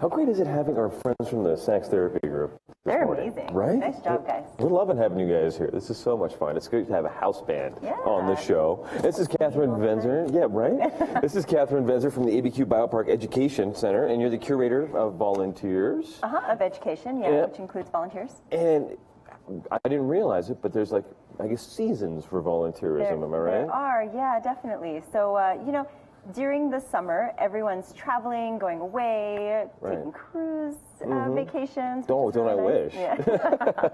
How great is it having our friends from the Sex Therapy Group this They're morning? amazing. Right? Nice job, guys. We're loving having you guys here. This is so much fun. It's great to have a house band on the show. This is Catherine Venzer. Yeah, right? This is Catherine Venzer from the ABQ Biopark Education Center, and you're the curator of volunteers. Of education, which includes volunteers. And I didn't realize it, but there's like, I guess, seasons for volunteerism, am I right? There are, yeah, definitely. So, during the summer, everyone's traveling, going away, taking cruise vacations. Don't I wish? Yeah.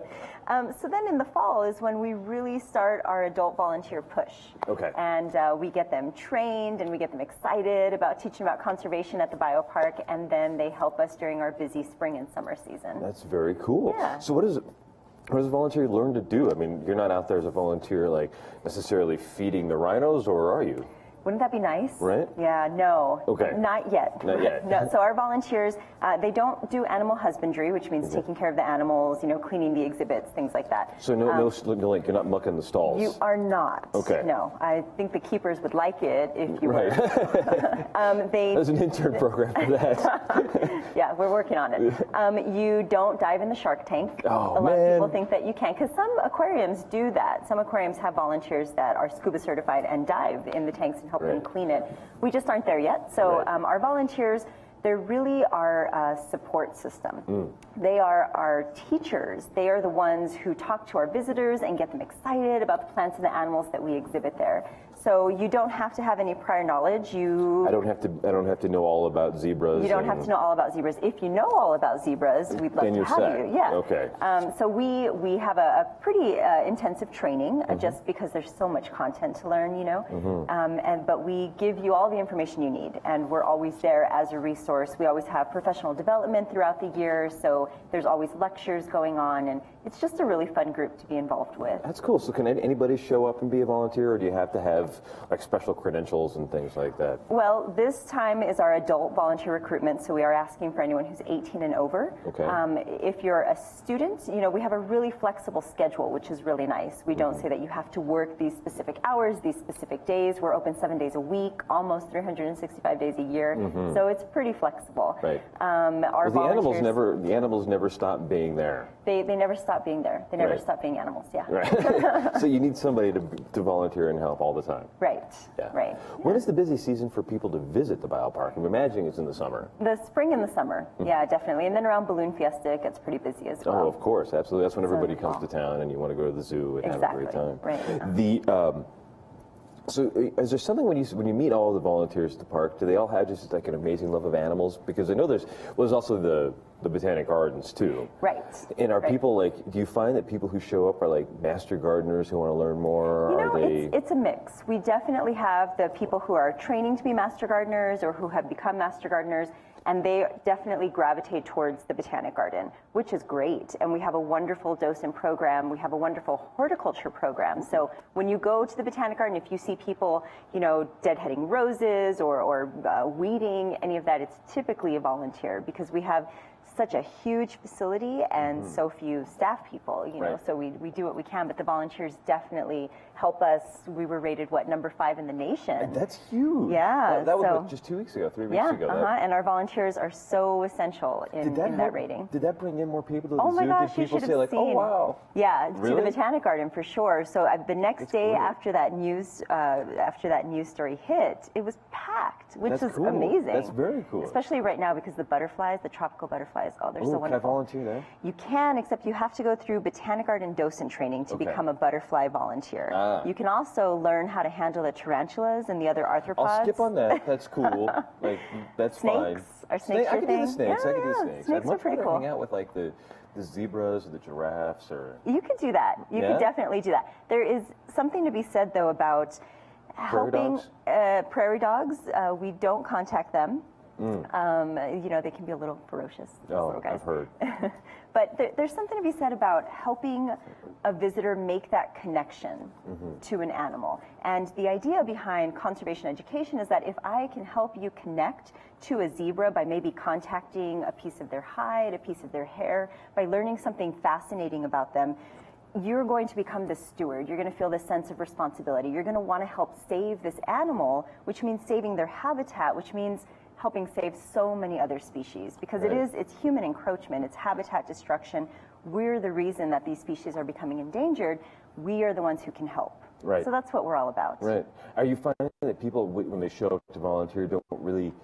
So then in the fall is when we really start our adult volunteer push. Okay. And we get them trained and we get them excited about teaching about conservation at the biopark, and then they help us during our busy spring and summer season. That's very cool. Yeah. So what does a volunteer learn to do? I mean, you're not out there as a volunteer, like, necessarily feeding the rhinos, or are you? Wouldn't that be nice? Right? Yeah, no. Okay. Not yet. Not yet. No. So our volunteers, they don't do animal husbandry, which means taking care of the animals, cleaning the exhibits, things like that. So like you're not mucking the stalls? You are not. Okay. No. I think the keepers would like it if you were. There's an intern program for that. Yeah, we're working on it. You don't dive in the shark tank. Oh, A lot of people think that you can, because some aquariums do that. Some aquariums have volunteers that are scuba certified and dive in the tanks and help them clean it. We just aren't there yet. So our volunteers, they're really our support system. They are our teachers. They are the ones who talk to our visitors and get them excited about the plants and the animals that we exhibit there. So you don't have to have any prior knowledge. I don't have to know all about zebras. You don't have to know all about zebras. If you know all about we'd love to have you. Yeah. Okay. So we have a pretty intensive training just because there's so much content to learn, but we give you all the information you need, and we're always there as a resource. We always have professional development throughout the year, so there's always lectures going on, and it's just a really fun group to be involved with. That's cool. So can anybody show up and be a volunteer, or do you have to have like special credentials and things like that? Well, this time is our adult volunteer recruitment, so we are asking for anyone who's 18 and over. Okay. If you're a student, we have a really flexible schedule, which is really nice. We don't say that you have to work these specific hours, these specific days. We're open 7 days a week, almost 365 days a year, so it's pretty flexible. Right. The animals never stop being there. They never stop being there. They never stop being animals. Yeah. Right. So you need somebody to volunteer and help all the time. Right. Yeah. Right. When is the busy season for people to visit the biopark? I'm imagining it's in the summer. The spring and the summer. Yeah, definitely. And then around Balloon Fiesta, it gets pretty busy as well. Oh, of course, absolutely. That's when everybody comes to town and you want to go to the zoo and have a great time. Right. So is there something when you meet all the volunteers at the park, do they all have just like an amazing love of animals? Because I know there's also the Botanic Gardens too. Right. And are people do you find that people who show up are like master gardeners who want to learn more? It's a mix. We definitely have the people who are training to be master gardeners or who have become master gardeners, and they definitely gravitate towards the Botanic Garden, which is great. And we have a wonderful docent program. We have a wonderful horticulture program. So when you go to the Botanic Garden, if you see people, deadheading roses or weeding, any of that, it's typically a volunteer, because we have such a huge facility and so few staff people, so we do what we can, but the volunteers definitely help us. We were rated, number 5 in the nation. That's huge. Yeah. That was just 2 weeks ago, 3 weeks ago. And our volunteers are so essential in that rating. Did that bring in more people to the zoo? Oh my gosh, did people say like, oh wow? Yeah, really? To the Botanic Garden for sure. So the next day after that news story hit, it was packed, which is amazing. That's very cool. Especially right now, because the tropical butterflies, they're so wonderful. Can I volunteer there? You can, except you have to go through Botanic Garden docent training to become a butterfly volunteer. You can also learn how to handle the tarantulas and the other arthropods. I'll skip on that. That's cool. That's fine. Snakes? Are snakes your I can do the snakes. Yeah, I can do snakes. Snakes I'd much are pretty rather cool. hang out with the zebras or the giraffes or. You could do that. You could definitely do that. There is something to be said though about helping prairie dogs. We don't contact them. They can be a little ferocious, those little guys. I've heard. But there's something to be said about helping a visitor make that connection to an animal. And the idea behind conservation education is that if I can help you connect to a zebra by maybe contacting a piece of their hide, a piece of their hair, by learning something fascinating about them, you're going to become the steward. You're going to feel this sense of responsibility. You're going to want to help save this animal, which means saving their habitat, which means helping save so many other species because it's human encroachment, it's habitat destruction. We're the reason that these species are becoming endangered. We are the ones who can help. Right. So that's what we're all about. Right. Are you finding that people, when they show up to volunteer, don't really,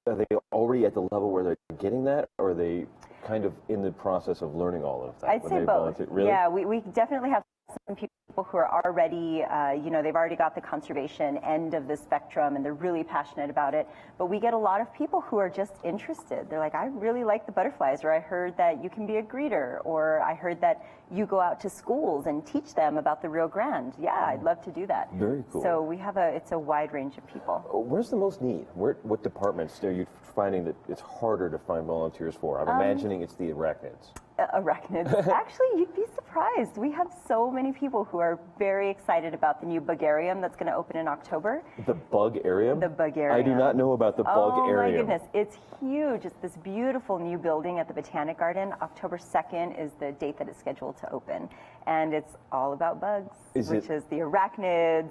are they already at the level where they're getting that, or are they kind of in the process of learning all of that? I'd say both. Really? Yeah, we definitely have some people who are already, they've already got the conservation end of the spectrum and they're really passionate about it. But we get a lot of people who are just interested. They're like, I really like the butterflies, or I heard that you can be a greeter, or I heard that you go out to schools and teach them about the Rio Grande. Yeah, I'd love to do that. Very cool. So we have it's a wide range of people. Where's the most need? What departments are you finding that it's harder to find volunteers for? I'm imagining it's the arachnids. Arachnids. Actually, you'd be surprised. We have so many people who are very excited about the new bugarium that's going to open in October. The bugarium? The bugarium. I do not know about the bugarium. Oh my goodness, it's huge. It's this beautiful new building at the Botanic Garden. October 2nd is the date that it's scheduled to open. And it's all about bugs, which is the arachnids,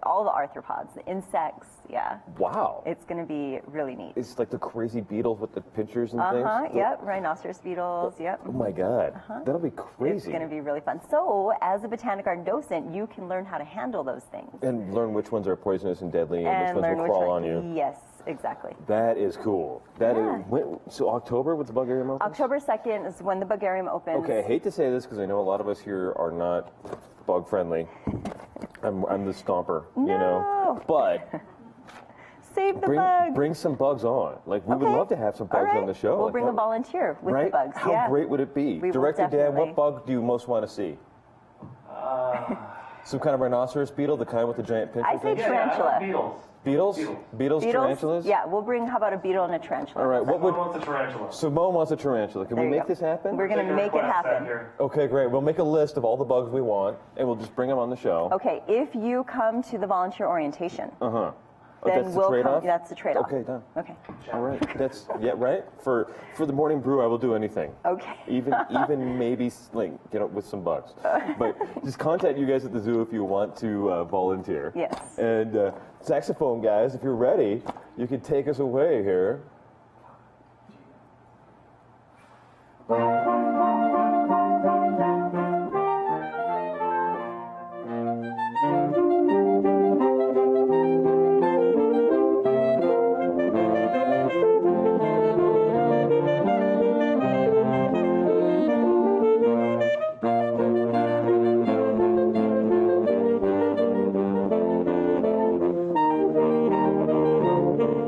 all the arthropods, the insects, yeah. Wow. It's going to be really neat. It's like the crazy beetles with the pinchers and things? Yep, rhinoceros beetles, yep. Oh my God, that'll be crazy. It's going to be really fun. So, as a Botanic Garden docent, you can learn how to handle those things. And learn which ones are poisonous and deadly and which ones will crawl on you. Yes, exactly. That is cool. So October, what's the bugarium open? October 2nd is when the bugarium opens. Okay, I hate to say this because I know a lot of us here are not bug friendly. I'm the stomper, you know. But save the bugs. Bring some bugs on. Like, we would love to have some bugs on the show. We'll bring a volunteer with the bugs. How great would it be? Director Dan, what bug do you most want to see? Some kind of rhinoceros beetle, the kind with the giant pincher? I say tarantula. Beetles? Beetles, tarantulas? Yeah, we'll bring, how about a beetle and a tarantula? All right, Simone wants a tarantula. Simone wants a tarantula. Can we make this happen? We're going to make it happen. Okay, great. We'll make a list of all the bugs we want, and we'll just bring them on the show. Okay, if you come to the volunteer orientation. Then that's the trade-off? That's the trade-off. Okay, done. Okay. All right. Right? For the morning brew, I will do anything. Okay. Even maybe with some bugs. But just contact you guys at the zoo if you want to volunteer. Yes. And saxophone guys, if you're ready, you can take us away here.